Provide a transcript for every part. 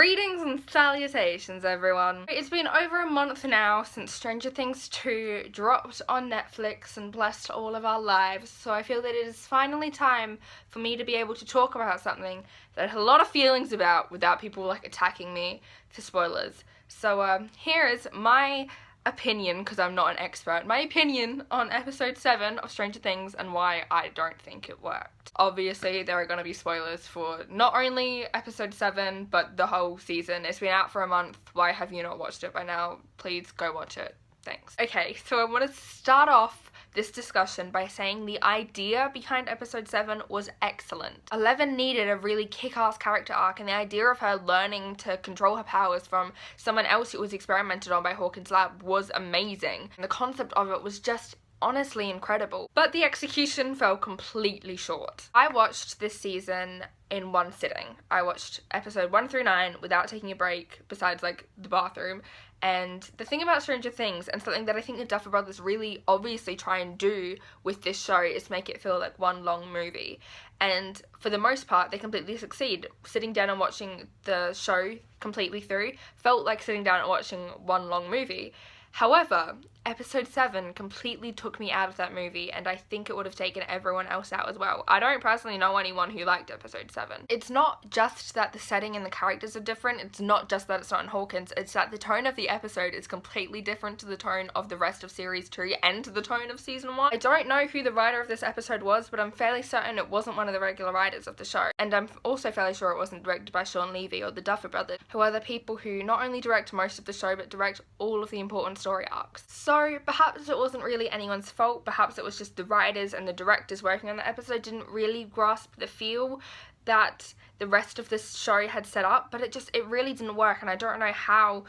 Greetings and salutations, everyone. It's been over a month now since Stranger Things 2 dropped on Netflix and blessed all of our lives, so I feel that it is finally time for me to be able to talk about something that I had a lot of feelings about without people like attacking me for spoilers. So here is my opinion, because I'm not an expert, my opinion on episode 7 of Stranger Things and why I don't think it worked. Obviously, there are going to be spoilers for not only episode 7, but the whole season. It's been out for a month. Why have you not watched it by now? Please go watch it. Thanks. Okay, so I want to start off this discussion by saying the idea behind episode 7 was excellent. 11 needed a really kick-ass character arc, and the idea of her learning to control her powers from someone else who was experimented on by Hawkins' lab was amazing. And the concept of it was just honestly incredible. But the execution fell completely short. I watched this season in one sitting. I watched episode 1 through 9 without taking a break, besides like the bathroom. And the thing about Stranger Things, and something that I think the Duffer Brothers really obviously try and do with this show, is make it feel like one long movie. And for the most part, they completely succeed. Sitting down and watching the show completely through felt like sitting down and watching one long movie. However, episode 7 completely took me out of that movie, and I think it would have taken everyone else out as well. I don't personally know anyone who liked episode 7. It's not just that the setting and the characters are different, it's not just that it's not in Hawkins, it's that the tone of the episode is completely different to the tone of the rest of series 2 and to the tone of season 1. I don't know who the writer of this episode was, but I'm fairly certain it wasn't one of the regular writers of the show. And I'm also fairly sure it wasn't directed by Sean Levy or the Duffer Brothers, who are the people who not only direct most of the show, but direct all of the important story arcs. So perhaps it wasn't really anyone's fault, perhaps it was just the writers and the directors working on the episode didn't really grasp the feel that the rest of this show had set up, but it really didn't work, and I don't know how,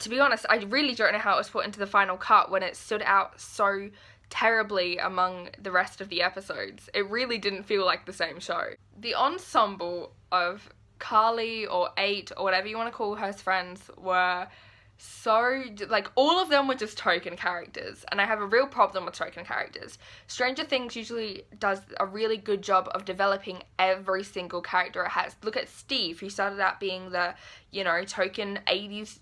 to be honest, I really don't know how it was put into the final cut when it stood out so terribly among the rest of the episodes. It really didn't feel like the same show. The ensemble of Carly or 8 or whatever you want to call her friends were so, like, all of them were just token characters, and I have a real problem with token characters. Stranger Things usually does a really good job of developing every single character it has. Look at Steve, who started out being the, you know, token 80s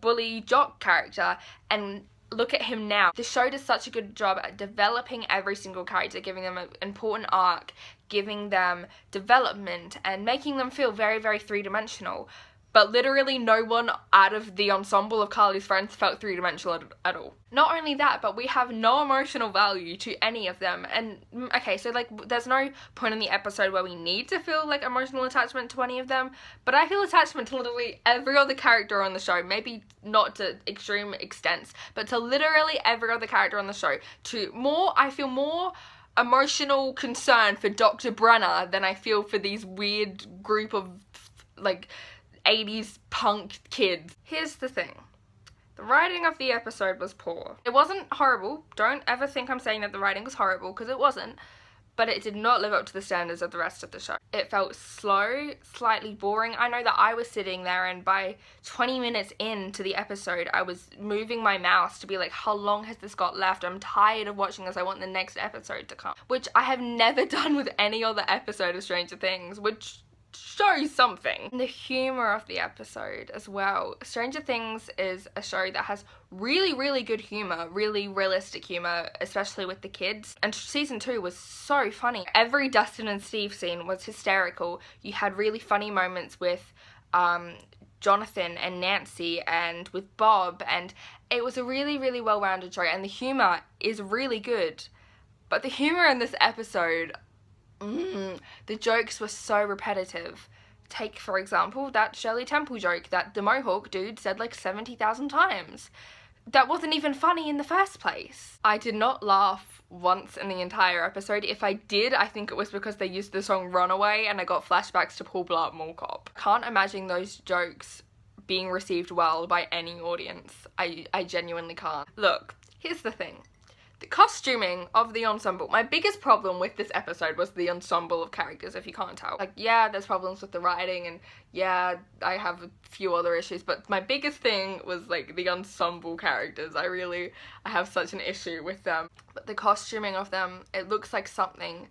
bully jock character, and look at him now. The show does such a good job at developing every single character, giving them an important arc, giving them development, and making them feel very, very three-dimensional. But literally no one out of the ensemble of Carly's friends felt three-dimensional at all. Not only that, but we have no emotional value to any of them. And, okay, so, like, there's no point in the episode where we need to feel, like, emotional attachment to any of them. But I feel attachment to literally every other character on the show. Maybe not to extreme extents, but to literally every other character on the show. I feel more emotional concern for Dr. Brenner than I feel for these weird group of, like, 80s punk kids. Here's the thing. The writing of the episode was poor. It wasn't horrible. Don't ever think I'm saying that the writing was horrible, because it wasn't. But it did not live up to the standards of the rest of the show. It felt slow, slightly boring. I know that I was sitting there, and by 20 minutes into the episode, I was moving my mouse to be like, how long has this got left? I'm tired of watching this. I want the next episode to come. Which I have never done with any other episode of Stranger Things, which shows something. The humour of the episode as well. Stranger Things is a show that has really, really good humour, really realistic humour, especially with the kids. And season 2 was so funny. Every Dustin and Steve scene was hysterical. You had really funny moments with Jonathan and Nancy and with Bob, and it was a really, really well-rounded show, and the humour is really good. But the humour in this episode, the jokes were so repetitive. Take, for example, that Shirley Temple joke that the Mohawk dude said like 70,000 times. That wasn't even funny in the first place. I did not laugh once in the entire episode. If I did, I think it was because they used the song Runaway and I got flashbacks to Paul Blart Mall Cop. Can't imagine those jokes being received well by any audience. I genuinely can't. Look, here's the thing. The costuming of the ensemble. My biggest problem with this episode was the ensemble of characters, if you can't tell. Like, yeah, there's problems with the writing, and yeah, I have a few other issues, but my biggest thing was, like, the ensemble characters. I have such an issue with them. But the costuming of them, it looks like something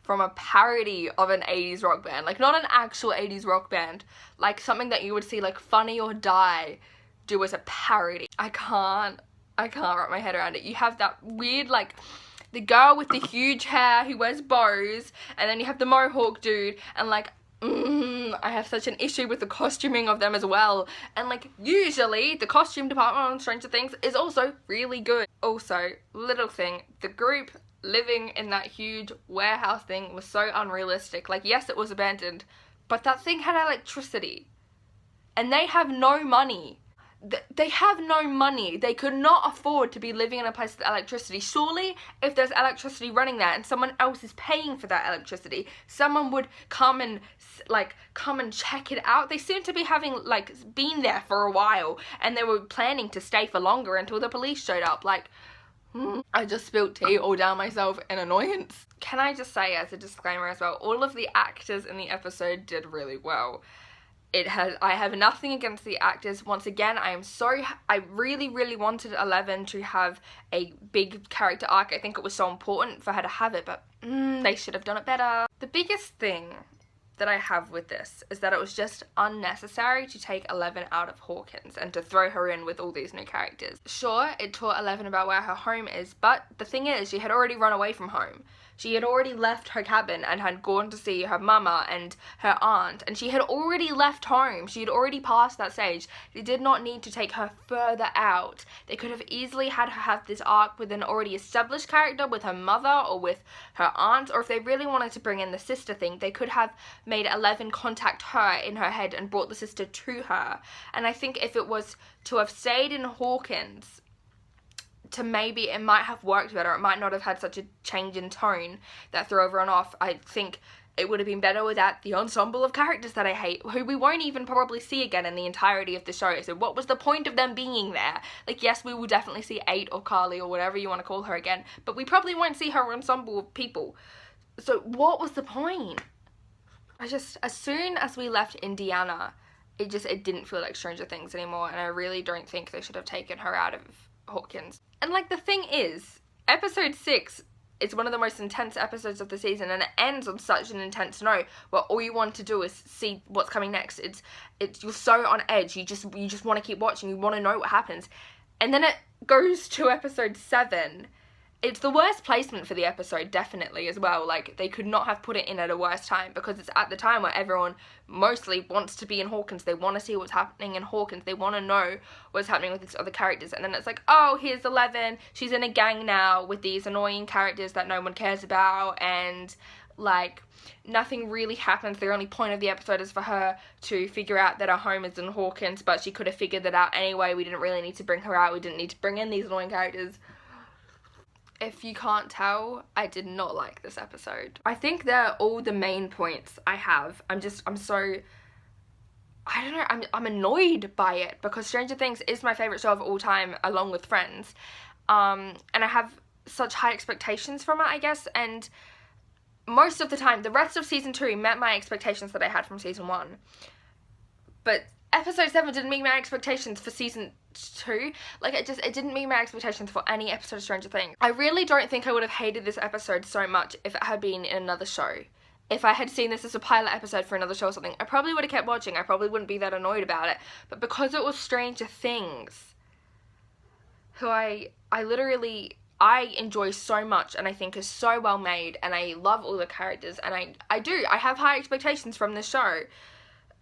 from a parody of an 80s rock band. Like, not an actual 80s rock band. Like, something that you would see, like, Funny or Die do as a parody. I can't wrap my head around it. You have that weird, like, the girl with the huge hair who wears bows, and then you have the mohawk dude, and, like, I have such an issue with the costuming of them as well. And, like, usually the costume department on Stranger Things is also really good. Also, little thing, the group living in that huge warehouse thing was so unrealistic. Like, yes, it was abandoned, but that thing had electricity. And they have no money. They have no money. They could not afford to be living in a place with electricity. Surely, if there's electricity running there and someone else is paying for that electricity, someone would come and check it out. They seem to be having, like, been there for a while, and they were planning to stay for longer until the police showed up. Like, I just spilled tea all down myself in annoyance. Can I just say, as a disclaimer as well, all of the actors in the episode did really well. I have nothing against the actors. Once again, I really, really wanted Eleven to have a big character arc. I think it was so important for her to have it, but they should have done it better. The biggest thing that I have with this is that it was just unnecessary to take Eleven out of Hawkins and to throw her in with all these new characters. Sure, it taught Eleven about where her home is, but the thing is, she had already run away from home. She had already left her cabin and had gone to see her mama and her aunt, and she had already left home. She had already passed that stage. They did not need to take her further out. They could have easily had her have this arc with an already established character, with her mother or with her aunt, or if they really wanted to bring in the sister thing, they could have made Eleven contact her in her head and brought the sister to her. And I think if it was to have stayed in Hawkins, to maybe it might have worked better. It might not have had such a change in tone that threw everyone off. I think it would have been better without the ensemble of characters that I hate, who we won't even probably see again in the entirety of the show. So what was the point of them being there? Like, yes, we will definitely see 8 or Carly or whatever you want to call her again, but we probably won't see her ensemble of people. So what was the point? As soon as we left Indiana, it didn't feel like Stranger Things anymore, and I really don't think they should have taken her out of Hawkins. And, like, the thing is, episode 6 is one of the most intense episodes of the season, and it ends on such an intense note where all you want to do is see what's coming next. You're so on edge. You just want to keep watching. You want to know what happens. And then it goes to episode 7. It's the worst placement for the episode, definitely, as well. Like, they could not have put it in at a worse time, because it's at the time where everyone mostly wants to be in Hawkins. They want to see what's happening in Hawkins. They want to know what's happening with these other characters. And then it's like, oh, here's Eleven. She's in a gang now with these annoying characters that no one cares about. And, like, nothing really happens. The only point of the episode is for her to figure out that her home is in Hawkins, but she could have figured that out anyway. We didn't really need to bring her out. We didn't need to bring in these annoying characters. If you can't tell, I did not like this episode. I think they're all the main points I have. I'm so, I don't know, I'm annoyed by it, because Stranger Things is my favourite show of all time, along with Friends. And I have such high expectations from it, I guess, and most of the time, the rest of season 2 met my expectations that I had from season 1. But episode 7 didn't meet my expectations for season 2. Like, it didn't meet my expectations for any episode of Stranger Things. I really don't think I would have hated this episode so much if it had been in another show. If I had seen this as a pilot episode for another show or something, I probably would have kept watching. I probably wouldn't be that annoyed about it. But because it was Stranger Things, who I enjoy so much and I think is so well made, and I love all the characters, and I have high expectations from this show.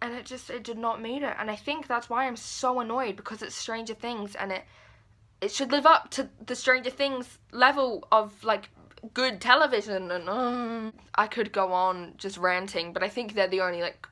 And it did not meet it. And I think that's why I'm so annoyed, because it's Stranger Things, and it should live up to the Stranger Things level of, like, good television. And I could go on just ranting, but I think they're the only, like,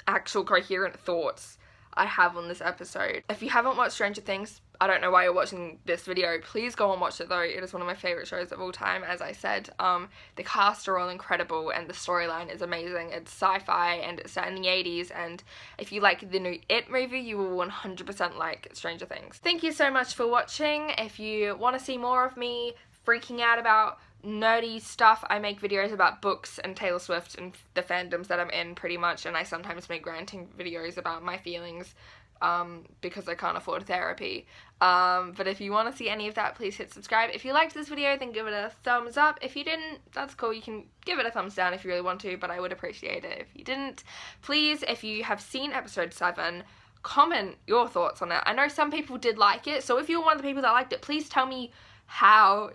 actual coherent thoughts I have on this episode. If you haven't watched Stranger Things, I don't know why you're watching this video. Please go and watch it, though. It is one of my favourite shows of all time, as I said. The cast are all incredible, and the storyline is amazing. It's sci-fi, and it's set in the 80s, and if you like the new It movie, you will 100% like Stranger Things. Thank you so much for watching. If you want to see more of me freaking out about nerdy stuff, I make videos about books and Taylor Swift and the fandoms that I'm in, pretty much, and I sometimes make ranting videos about my feelings because I can't afford therapy. But if you want to see any of that, please hit subscribe. If you liked this video, then give it a thumbs up. If you didn't, that's cool. You can give it a thumbs down if you really want to, but I would appreciate it if you didn't. Please, if you have seen episode 7, comment your thoughts on it. I know some people did like it, so if you're one of the people that liked it, please tell me how.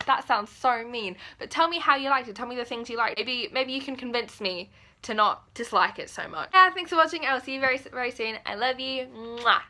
That sounds so mean, but tell me how you liked it. Tell me the things you liked. Maybe you can convince me to not dislike it so much. Yeah, thanks for watching. I will see you very, very soon. I love you. Mwah.